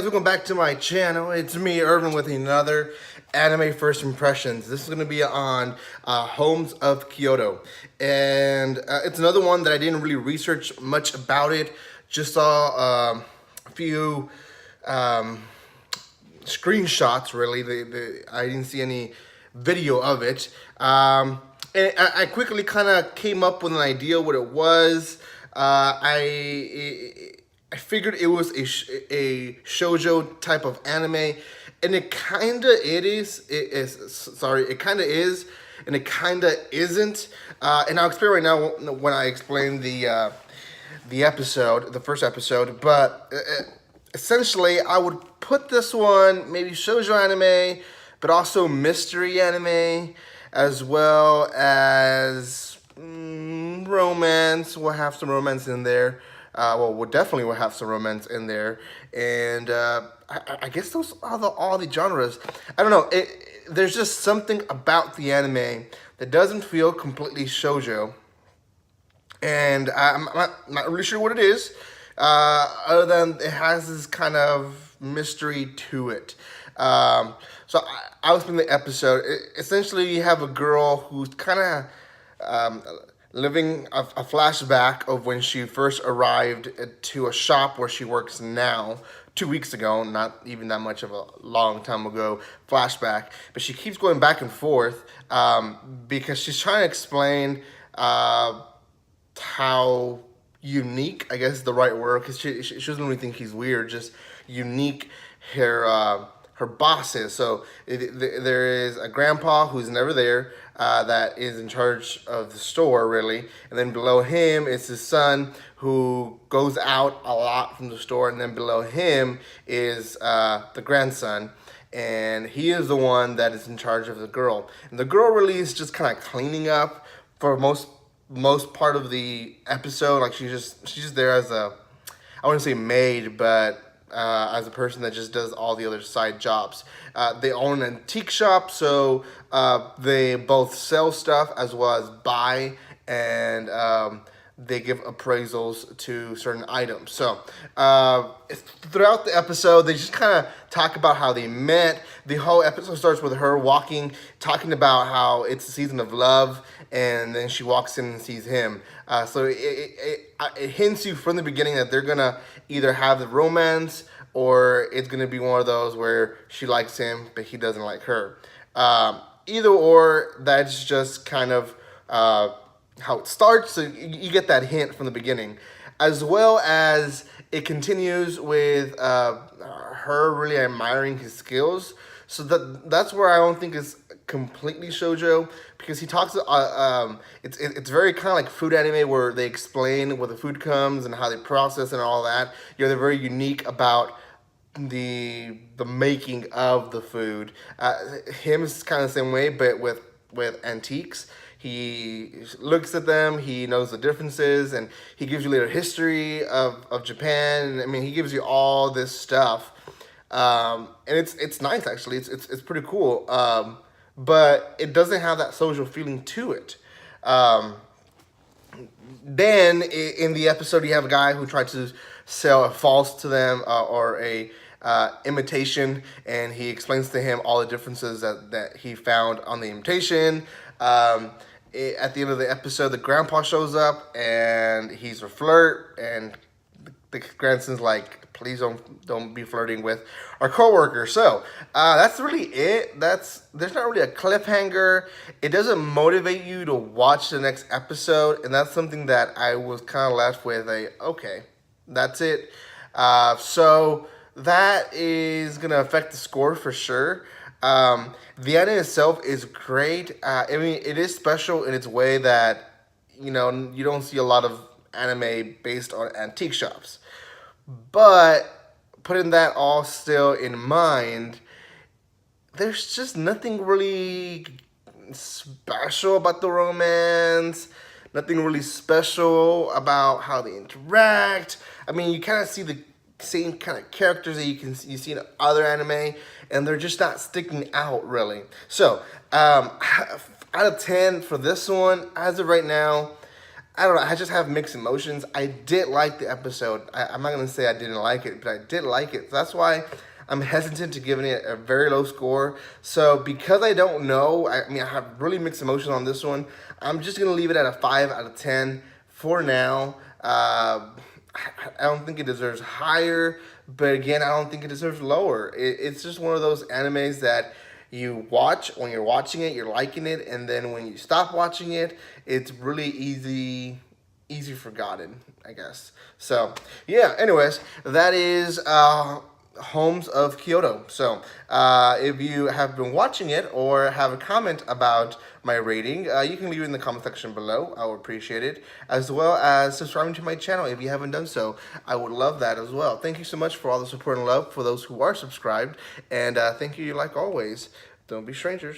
Welcome back to my channel. It's me, Irvin, with another anime first impressions. This is going to be on Holmes of Kyoto. And it's another one that I didn't really research much about it. Just saw a few screenshots, really. I didn't see any video of it. And I quickly kind of came up with an idea what it was. I figured it was a shoujo type of anime, and it kinda is, and it kinda isn't. And I'll explain right now when I explain the episode, the first episode. But essentially, I would put this one maybe shoujo anime, but also mystery anime, as well as romance. We'll have some romance in there. We'll definitely have some romance in there, and I guess those are all the genres. I don't know. There's just something about the anime that doesn't feel completely shoujo, and I'm not really sure what it is, other than it has this kind of mystery to it. So I was in the episode. Essentially, you have a girl who's kind of living a flashback of when she first arrived to a shop where she works now, 2 weeks ago, not even that much of a long time ago flashback. But she keeps going back and forth because she's trying to explain how unique, I guess is the right word, because she doesn't really think he's weird, just unique her boss is. So there is a grandpa who's never there, that is in charge of the store, really. And then below him is his son, who goes out a lot from the store. And then below him is the grandson. And he is the one that is in charge of the girl. And the girl really is just kind of cleaning up for most part of the episode. Like she's just there as a, I wouldn't say maid, but as a person that just does all the other side jobs. They own an antique shop, so they both sell stuff as well as buy, and they give appraisals to certain items. So throughout the episode, they just kind of talk about how they met. The whole episode starts with her walking, talking about how it's a season of love, and then she walks in and sees him. So it hints you from the beginning that they're gonna either have the romance, or it's gonna be one of those where she likes him but he doesn't like her. Either or, that's just kind of how it starts. So you get that hint from the beginning, as well as it continues with her really admiring his skills. So that's where I don't think it's completely shoujo, because he talks. It's very kind of like food anime, where they explain where the food comes and how they process and all that. They're very unique about the making of the food. Him is kind of the same way, but with antiques. He looks at them, he knows the differences, and he gives you later history of Japan. I mean, he gives you all this stuff. And it's nice, actually. It's pretty cool. But it doesn't have that social feeling to it. Then in the episode, you have a guy who tried to sell a false to them, or a imitation, and he explains to him all the differences that he found on the imitation. At the end of the episode, the grandpa shows up, and he's a flirt, and the grandson's like, please don't be flirting with our coworker. So that's really it. There's not really a cliffhanger. It doesn't motivate you to watch the next episode, and that's something that I was kind of left with. Okay, that's it. So that is gonna affect the score for sure. The anime itself is great. I mean, it is special in its way that, you don't see a lot of anime based on antique shops. But putting that all still in mind, there's just nothing really special about the romance. Nothing really special about how they interact. I mean, you kind of see the same kind of characters that you see in other anime, and they're just not sticking out really. So out of 10 for this one, as of right now, I don't know. I just have mixed emotions. I did like the episode. I'm not gonna say I didn't like it, but I did like it. So that's why I'm hesitant to giving it a very low score. So because I don't know, I mean, I have really mixed emotions on this one. I'm just gonna leave it at a 5 out of 10 for now. I don't think it deserves higher, but again, I don't think it deserves lower. It's just one of those animes that you watch. When you're watching it, you're liking it, and then when you stop watching it, it's really easy forgotten, I guess. So yeah, anyways, that is Holmes of Kyoto. So if you have been watching it or have a comment about my rating, you can leave it in the comment section below. I would appreciate it, as well as subscribing to my channel if you haven't done so. I would love that as well. Thank you so much for all the support and love for those who are subscribed, and thank you like always. Don't be strangers.